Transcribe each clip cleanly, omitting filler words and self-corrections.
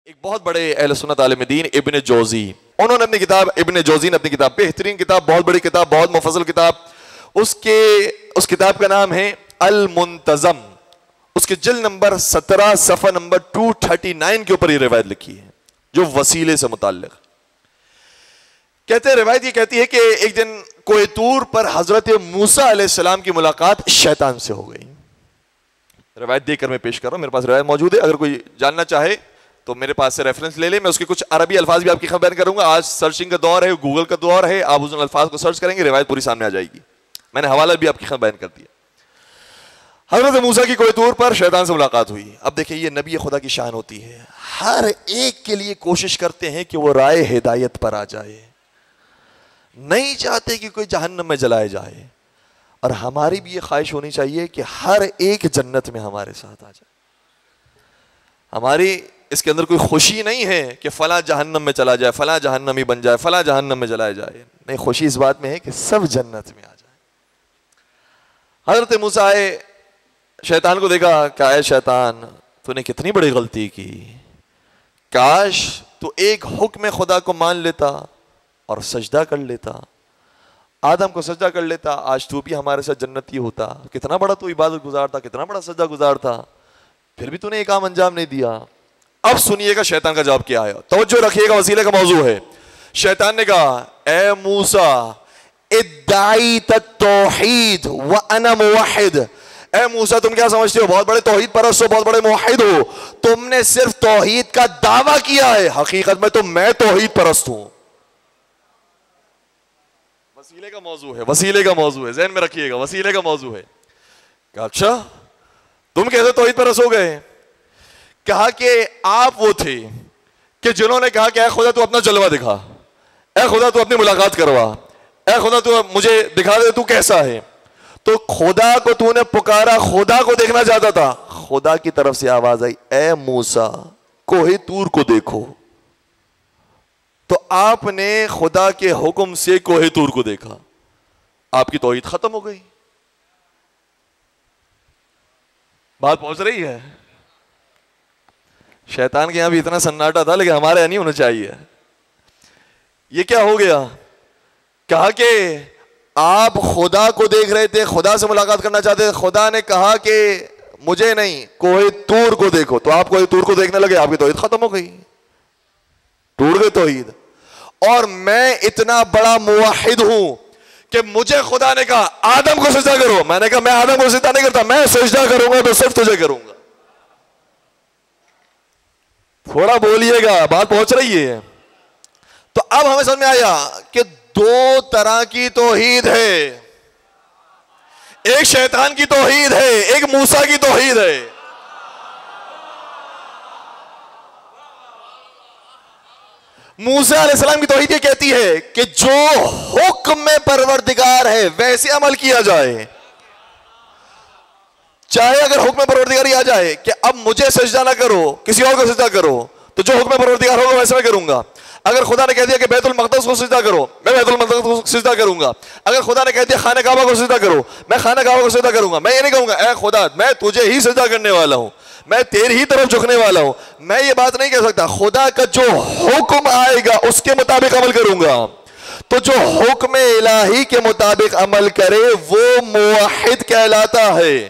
ایک بہت بڑے اہل سنت عالم دین ابن جوزی، انہوں نے اپنی کتاب، ابن جوزی نے اپنی کتاب، بہترین کتاب، بہت بڑی کتاب، بہت مفصل کتاب، اس کتاب کا نام ہے المنتظم۔ اس کے جلد نمبر 17 صفحہ نمبر 239 کے اوپر یہ روایت لکھی ہے جو وسیلے سے متعلق کہتے ہیں۔ روایت یہ کہتی ہے کہ ایک دن کوہ طور پر حضرت موسیٰ علیہ السلام کی ملاقات شیطان سے ہو گئی۔ روایت دیکھ کر میں پیش کر رہا ہوں، میرے پاس روایت موجود ہے، اگر کوئی جاننا چاہے تو میرے پاس سے ریفرنس لے لیں۔ میں اس کے کچھ عربی الفاظ بھی آپ کی خبر کروں گا۔ آج سرچنگ کا دور ہے، گوگل کا دور ہے، آپ ان الفاظ کو سرچ کریں گے، روایت پوری سامنے آ جائے گی۔ میں نے حوالہ بھی آپ کی خبر بیان کر دیا۔ حضرت موسیٰ کی کوہ طور پر شیطان سے ملاقات ہوئی۔ اب دیکھیں یہ نبی خدا کی شان ہوتی ہے، ہر ایک کے لیے کوشش کرتے ہیں کہ وہ رائے ہدایت پر آ جائے، نہیں چاہتے کہ کوئی جہنم میں جلائے جائے، اور ہماری بھی یہ خواہش ہونی چاہیے کہ ہر ایک جنت میں ہمارے ساتھ آ جائے۔ ہماری اس کے اندر کوئی خوشی نہیں ہے کہ فلاں جہنم میں چلا جائے، فلاں جہنمی بن جائے، فلاں جہنم میں جلایا جائے، نہیں، خوشی اس بات میں ہے کہ سب جنت میں آ جائے۔ حضرت موسیٰ آئے، شیطان کو دیکھا، کہا اے شیطان تو نے کتنی بڑی غلطی کی، کاش تو ایک حکم خدا کو مان لیتا اور سجدہ کر لیتا، آدم کو سجدہ کر لیتا، آج تو بھی ہمارے ساتھ جنتی ہوتا۔ کتنا بڑا تو عبادت گزار تھا، کتنا بڑا سجدہ گزار تھا، پھر بھی تو نے ایک کام انجام نہیں دیا۔ اب سنیے گا شیطان کا جواب کیا ہے، توجہ رکھیے گا، وسیلے کا موضوع ہے۔ شیطان نے کہا اے موسیٰ ادعیت التوحید وانا موحد، اے موسیٰ تم کیا سمجھتے ہو، بہت بڑے توحید پرست ہو، بہت بڑے موحد ہو، تم نے صرف توحید کا دعویٰ کیا ہے، حقیقت میں تو میں توحید پرست ہوں۔ وسیلے کا موضوع ہے، وسیلے کا موضوع ہے، ذہن میں رکھیے گا، وسیلے کا موضوع ہے۔ کہا اچھا تم کیسے توحید پرست ہو گئے؟ کہا کہ آپ وہ تھے کہ جنہوں نے کہا کہ اے خدا تو اپنا جلوہ دکھا، اے خدا تو اپنی ملاقات کروا، اے خدا تو مجھے دکھا دے تو کیسا ہے۔ تو خدا کو تو نے پکارا، خدا کو دیکھنا چاہتا تھا، خدا کی طرف سے آواز آئی اے موسیٰ کوہ طور کو دیکھو، تو آپ نے خدا کے حکم سے کوہ طور کو دیکھا، آپ کی توحید ختم ہو گئی۔ بات پہنچ رہی ہے؟ شیطان کے یہاں بھی اتنا سناٹا تھا، لیکن ہمارے یہاں نہیں ہونا چاہیے۔ یہ کیا ہو گیا؟ کہا کہ آپ خدا کو دیکھ رہے تھے، خدا سے ملاقات کرنا چاہتے تھے، خدا نے کہا کہ مجھے نہیں کوہ طور کو دیکھو، تو آپ کوہ طور کو دیکھنے لگے، آپ کی توحید ختم ہو گئی، ٹوٹ گئی توحید۔ اور میں اتنا بڑا موحد ہوں کہ مجھے خدا نے کہا آدم کو سجدہ کرو، میں نے کہا میں آدم کو سجدہ نہیں کرتا، میں سجدہ کروں گا تو صرف تجھے کروں گا۔ تھوڑا بولیے گا، بات پہنچ رہی ہے؟ تو اب ہمیں سمجھ میں آیا کہ دو طرح کی توحید ہے، ایک شیطان کی توحید ہے، ایک موسیٰ کی توحید ہے۔ موسیٰ علیہ السلام کی توحید یہ کہتی ہے کہ جو حکم میں پروردگار ہے ویسے عمل کیا جائے، چاہے اگر حکم پروردگاری آ جائے کہ اب مجھے سجدہ نہ کرو کسی اور کو سجدہ کرو، تو جو حکم پروردگار ہوگا ویسے میں کروں گا۔ اگر خدا نے کہہ دیا کہ بیت المقدس کو سجدہ کرو، میں بیت المقدس کو سجدہ کروں گا۔ اگر خدا نے کہہ دیا خانہ کعبہ کو سجدہ کرو، میں خانہ کعبہ کو سجدہ کروں گا۔ میں یہ نہیں کہوں گا اے خدا میں تجھے ہی سجدہ کرنے والا ہوں، میں تیری ہی طرف جھکنے والا ہوں، میں یہ بات نہیں کہہ سکتا۔ خدا کا جو حکم آئے گا اس کے مطابق عمل کروں گا۔ تو جو حکم الہی کے مطابق عمل کرے وہ موحد کہلاتا ہے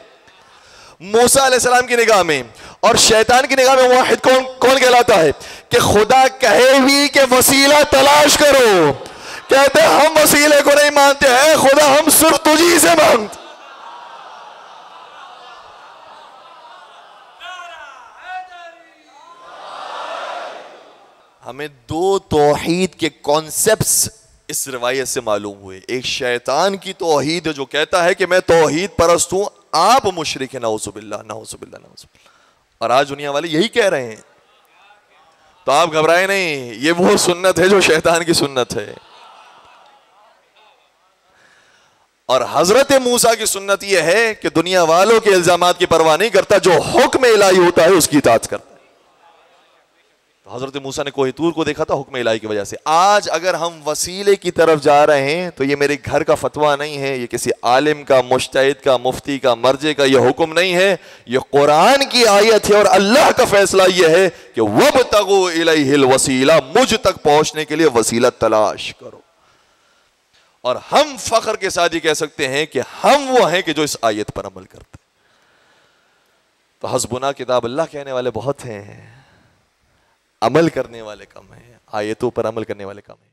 موسیٰ علیہ السلام کی نگاہ میں۔ اور شیطان کی نگاہ میں موحد کون کہلاتا ہے؟ کہ خدا کہے بھی کہ وسیلہ تلاش کرو، کہتے ہم وسیلے کو نہیں مانتے، اے خدا ہم صرف تجھی سے مانگتے۔ ہمیں دو توحید کے کانسیپٹس اس روایت سے معلوم ہوئے۔ ایک شیطان کی توحید ہے جو کہتا ہے کہ میں توحید پرست ہوں، آپ مشرک ہیں، نعوذ باللہ نعوذ باللہ نعوذ باللہ، اور آج دنیا والے یہی کہہ رہے ہیں۔ تو آپ گھبرائے نہیں، یہ وہ سنت ہے جو شیطان کی سنت ہے۔ اور حضرت موسیٰ کی سنت یہ ہے کہ دنیا والوں کے الزامات کی پرواہ نہیں کرتا، جو حکم الہی ہوتا ہے اس کی اطاعت کرتا ہے۔ حضرت موسیٰ نے کوہ طور کو دیکھا تھا حکم الہی کی وجہ سے. آج اگر ہم وسیلے کی طرف جا رہے ہیں تو یہ میرے گھر کا فتویٰ نہیں ہے, یہ کسی عالم کا, مجتہد کا, مفتی کا, مرجع کا یہ حکم نہیں ہے, یہ قرآن کی آیت ہے اور اللہ کا فیصلہ یہ ہے کہ وَابْتَغُوا إِلَيْهِ الْوَسِيلَةَ, مجھ تک پہنچنے کے لیے وسیلہ تلاش کرو. اور ہم فخر کے ساتھ یہ کہہ سکتے ہیں کہ ہم وہ ہیں کہ جو اس آیت پر عمل کرتے ہیں. تو حسبنا کتاب اللہ کہنے والے بہت ہیں, عمل کرنے والے کم ہیں, آیتوں پر عمل کرنے والے کم ہیں.